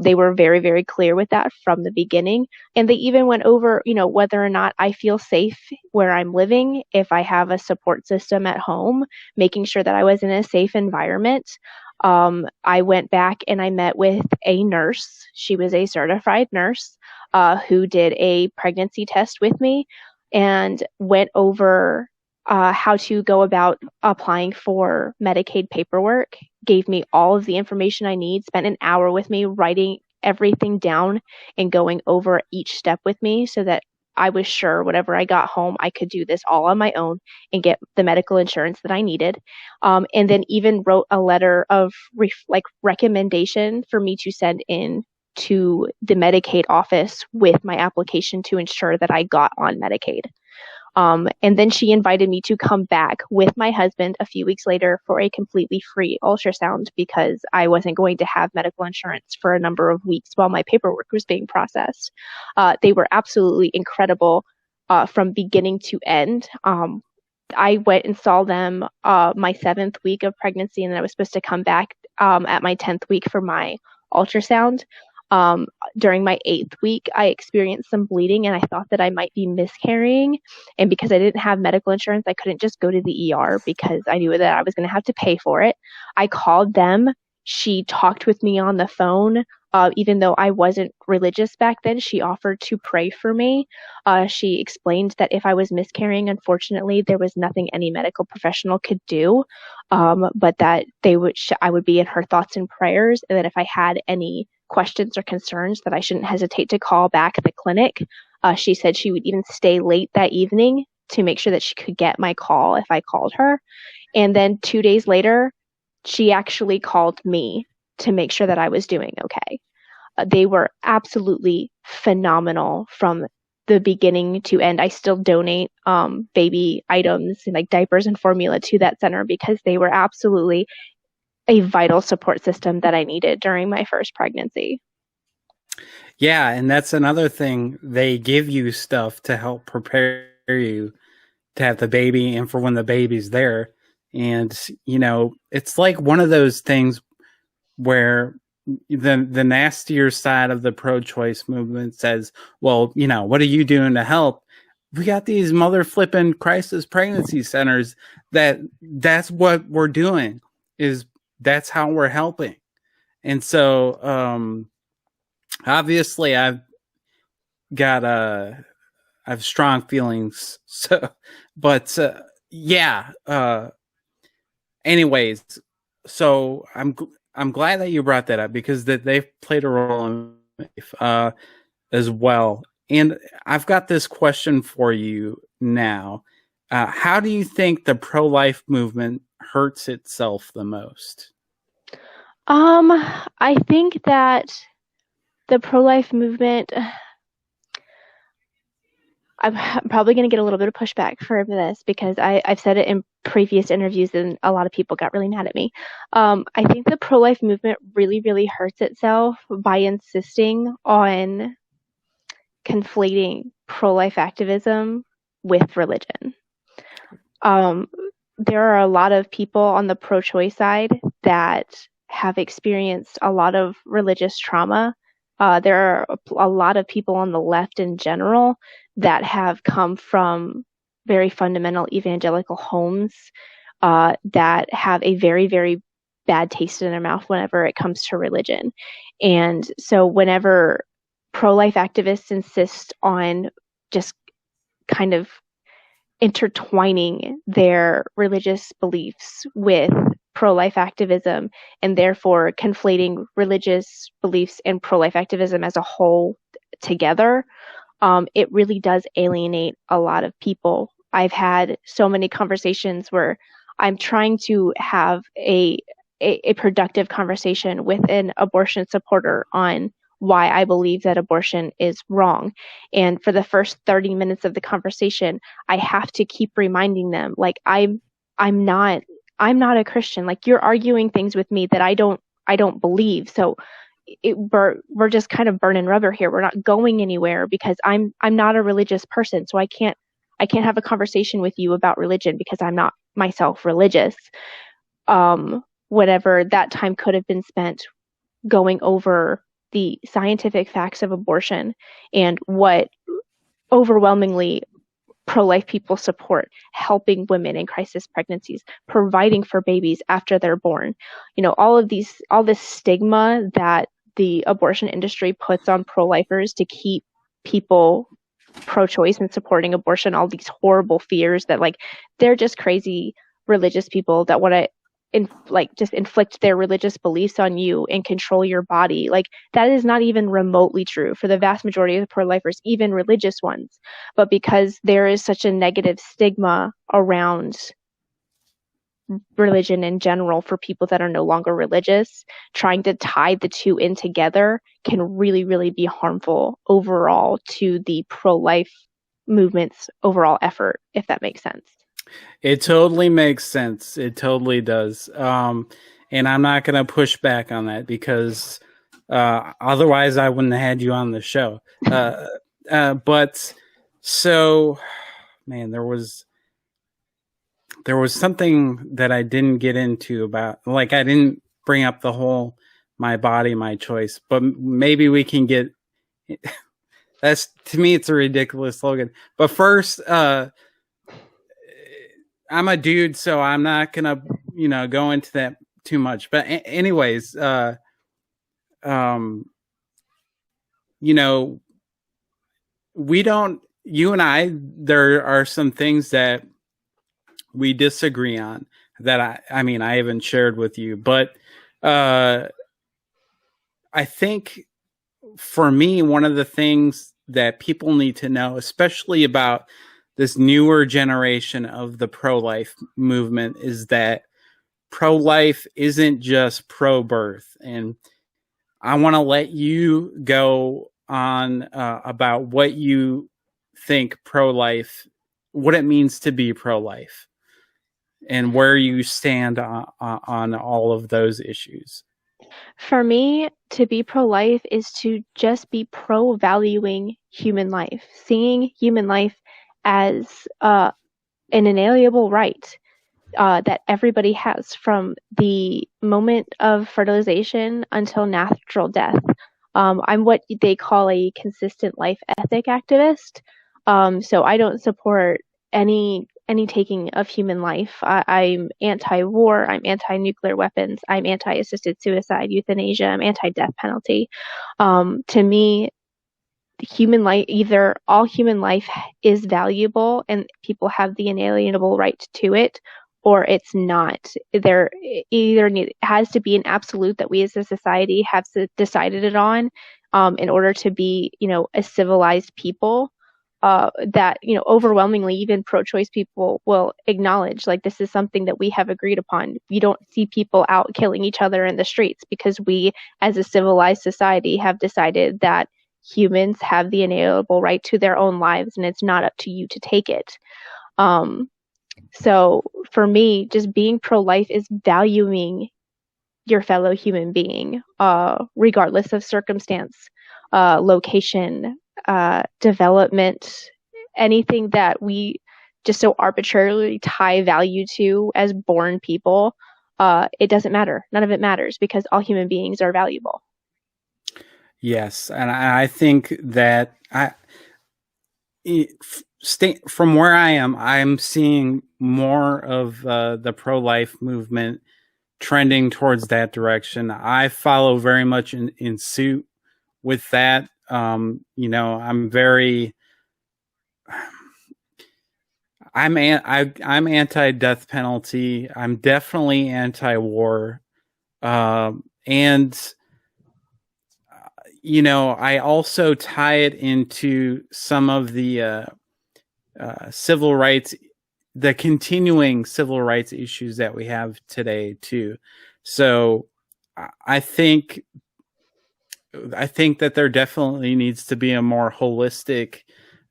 They were very, very clear with that from the beginning. And they even went over, whether or not I feel safe where I'm living, if I have a support system at home, making sure that I was in a safe environment. I went back and I met with a nurse. She was a certified nurse who did a pregnancy test with me and went over how to go about applying for Medicaid paperwork, gave me all of the information I need, spent an hour with me writing everything down and going over each step with me so that I was sure whenever I got home, I could do this all on my own and get the medical insurance that I needed. And then even wrote a letter of recommendation for me to send in to the Medicaid office with my application to ensure that I got on Medicaid. And then she invited me to come back with my husband a few weeks later for a completely free ultrasound because I wasn't going to have medical insurance for a number of weeks while my paperwork was being processed. They were absolutely incredible from beginning to end. I went and saw them my 7th week of pregnancy, and then I was supposed to come back at my 10th week for my ultrasound. During my 8th week, I experienced some bleeding and I thought that I might be miscarrying. And because I didn't have medical insurance, I couldn't just go to the ER because I knew that I was going to have to pay for it. I called them. She talked with me on the phone. Even though I wasn't religious back then, she offered to pray for me. She explained that if I was miscarrying, unfortunately, there was nothing any medical professional could do, but that I would be in her thoughts and prayers, and that if I had any questions or concerns, that I shouldn't hesitate to call back the clinic. She said she would even stay late that evening to make sure that she could get my call if I called her. And then 2 days later, she actually called me to make sure that I was doing okay. They were absolutely phenomenal from the beginning to end. I still donate baby items and like diapers and formula to that center because they were absolutely a vital support system that I needed during my first pregnancy. Yeah, and that's another thing. They give you stuff to help prepare you to have the baby and for when the baby's there. And, it's like one of those things where the nastier side of the pro-choice movement says, well, what are you doing to help? We got these mother flipping crisis pregnancy centers that's what we're doing, is that's how we're helping. And so obviously I've strong feelings. So, but anyways, so I'm glad that you brought that up because that they've played a role in life, as well. And I've got this question for you now. How do you think the pro-life movement hurts itself the most? I think that the pro-life movement, I'm probably going to get a little bit of pushback for this because I've said it in previous interviews and a lot of people got really mad at me. I think the pro-life movement really, really hurts itself by insisting on conflating pro-life activism with religion. There are a lot of people on the pro-choice side that have experienced a lot of religious trauma. There are a lot of people on the left in general that have come from very fundamental evangelical homes that have a very, very bad taste in their mouth whenever it comes to religion. And so whenever pro-life activists insist on just kind of intertwining their religious beliefs with pro-life activism and therefore conflating religious beliefs and pro-life activism as a whole together, it really does alienate a lot of people. I've had so many conversations where I'm trying to have a a productive conversation with an abortion supporter on why I believe that abortion is wrong. And for the first 30 minutes of the conversation, I have to keep reminding them, like, I'm not a Christian. Like, you're arguing things with me that I don't believe. So we're just kind of burning rubber here. We're not going anywhere because I'm not a religious person. So I can't have a conversation with you about religion because I'm not myself religious. Whatever that time could have been spent going over the scientific facts of abortion and what overwhelmingly pro-life people support, helping women in crisis pregnancies, providing for babies after they're born. You know, all this stigma that the abortion industry puts on pro-lifers to keep people pro-choice and supporting abortion, all these horrible fears that, like, they're just crazy religious people that want to just inflict their religious beliefs on you and control your body. Like, that is not even remotely true for the vast majority of the pro-lifers, even religious ones. But because there is such a negative stigma around religion in general for people that are no longer religious, trying to tie the two in together can really, really be harmful overall to the pro-life movement's overall effort, if that makes sense. It totally makes sense. It totally does. And I'm not going to push back on that because otherwise I wouldn't have had you on the show. But so, man, there was something that I didn't get into about, like, I didn't bring up the whole my body, my choice, but maybe we can get that's, to me, it's a ridiculous slogan. But first, I'm a dude, so I'm not gonna, go into that too much. But anyways, we don't. You and I, there are some things that we disagree on that I mean, I haven't shared with you, but I think for me, one of the things that people need to know, especially about this newer generation of the pro-life movement, is that pro-life isn't just pro-birth. And I want to let you go on about what you think pro-life, what it means to be pro-life, and where you stand on all of those issues. For me, to be pro-life is to just be pro-valuing human life, seeing human life as an inalienable right that everybody has from the moment of fertilization until natural death. I'm what they call a consistent life ethic activist. So I don't support any taking of human life. I'm anti-war. I'm anti-nuclear weapons. I'm anti-assisted suicide, euthanasia. I'm anti-death penalty. To me, human life, either all human life is valuable and people have the inalienable right to it, or it's not. There either has to be an absolute that we as a society have decided it on in order to be, a civilized people. That, overwhelmingly even pro-choice people will acknowledge, like, this is something that we have agreed upon. You don't see people out killing each other in the streets because we as a civilized society have decided that humans have the inalienable right to their own lives and it's not up to you to take it. So for me, just being pro-life is valuing your fellow human being, regardless of circumstance, location, development, anything that we just so arbitrarily tie value to as born people. It doesn't matter. None of it matters because all human beings are valuable. Yes, and I think that from where I am, I'm seeing more of the pro-life movement trending towards that direction. I follow very much in suit with that. I'm very, I'm anti-death penalty. I'm definitely anti-war, and I also tie it into some of the civil rights, the continuing civil rights issues that we have today too. So I think that there definitely needs to be a more holistic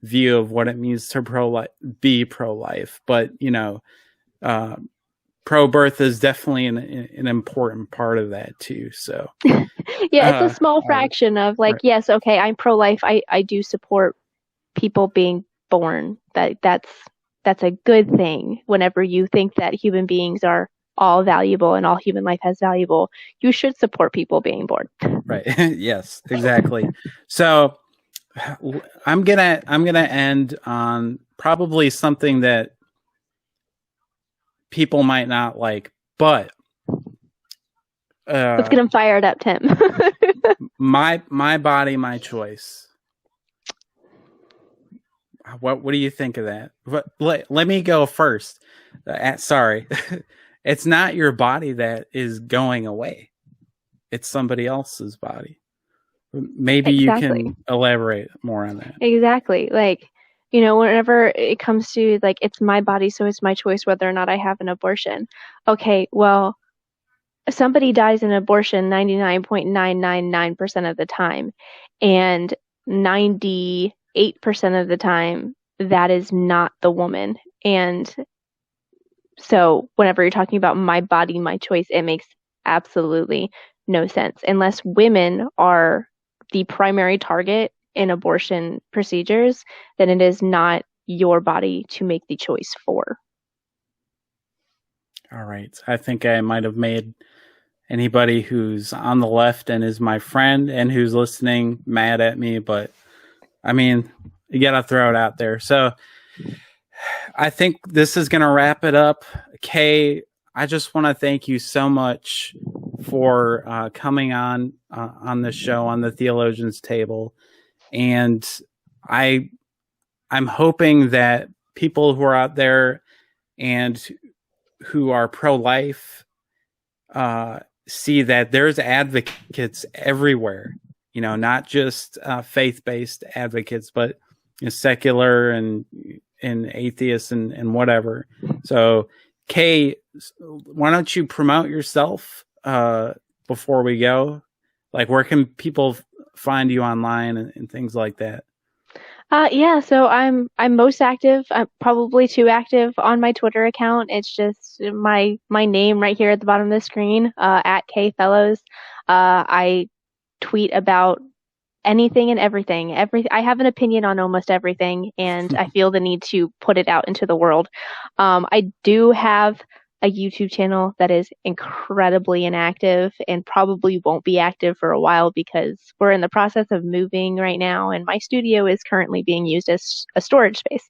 view of what it means to be pro-life. But pro-birth is definitely an important part of that too. So Yeah, it's a small fraction of like, right. yes, okay, I'm pro-life. I do support people being born. That's a good thing. Whenever you think that human beings are all valuable and all human life has valuable, you should support people being born. Right. Yes, exactly. So I'm gonna end on probably something that people might not like, but Let's get them fired up, Tim. my body, my choice. What do you think of that? Let me go first. Sorry. It's not your body that is going away. It's somebody else's body. Maybe Exactly. you can elaborate more on that. Exactly. Like, whenever it comes to like, it's my body, so it's my choice whether or not I have an abortion. Okay, well, somebody dies in abortion 99.999% of the time, and 98% of the time, that is not the woman. And so whenever you're talking about my body, my choice, it makes absolutely no sense unless women are the primary target in abortion procedures, then it is not your body to make the choice for. All right. I think I might have made anybody who's on the left and is my friend and who's listening mad at me, but I mean, you got to throw it out there. So I think this is going to wrap it up. Kay, I just want to thank you so much for coming on this show on the Theologian's Table. And I'm hoping that people who are out there and who are pro-life see that there's advocates everywhere, not just faith-based advocates, but secular and atheists and whatever. So, Kay, why don't you promote yourself before we go? Like, where can people find you online and things like that? Yeah, so I'm most active. I'm probably too active on my Twitter account. It's just my name right here at the bottom of the screen, at Kay Fellowz. I tweet about anything and everything. I have an opinion on almost everything, and I feel the need to put it out into the world. I do have a YouTube channel that is incredibly inactive and probably won't be active for a while because we're in the process of moving right now, and my studio is currently being used as a storage space.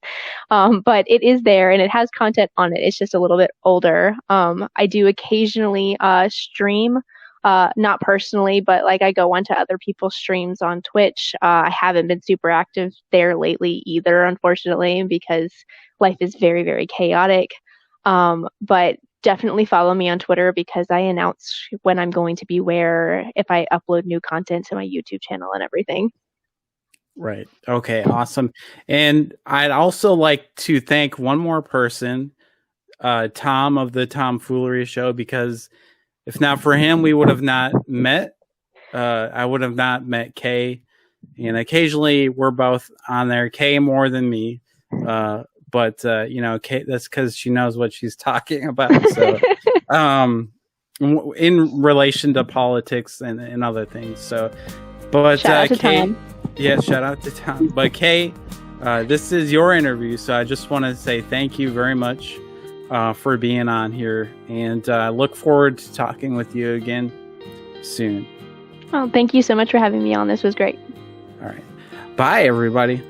But it is there and it has content on it. It's just a little bit older. I do occasionally stream. Not personally, but like I go onto other people's streams on Twitch. I haven't been super active there lately either, unfortunately, because life is very, very chaotic. But definitely follow me on Twitter because I announce when I'm going to be where, if I upload new content to my YouTube channel and everything. Right. Okay. Awesome. And I'd also like to thank one more person, Tom of the Tomfoolery Show, because if not for him, we would have not met. I would have not met Kay. And occasionally we're both on there. Kay more than me. But Kay, that's because she knows what she's talking about. So in relation to politics and other things. So, but shout out to Kay, Tom. Yeah, shout out to Tom. But Kay, this is your interview, so I just want to say thank you very much for being on here, and look forward to talking with you again soon. Oh, thank you so much for having me on. This was great. All right. Bye, everybody.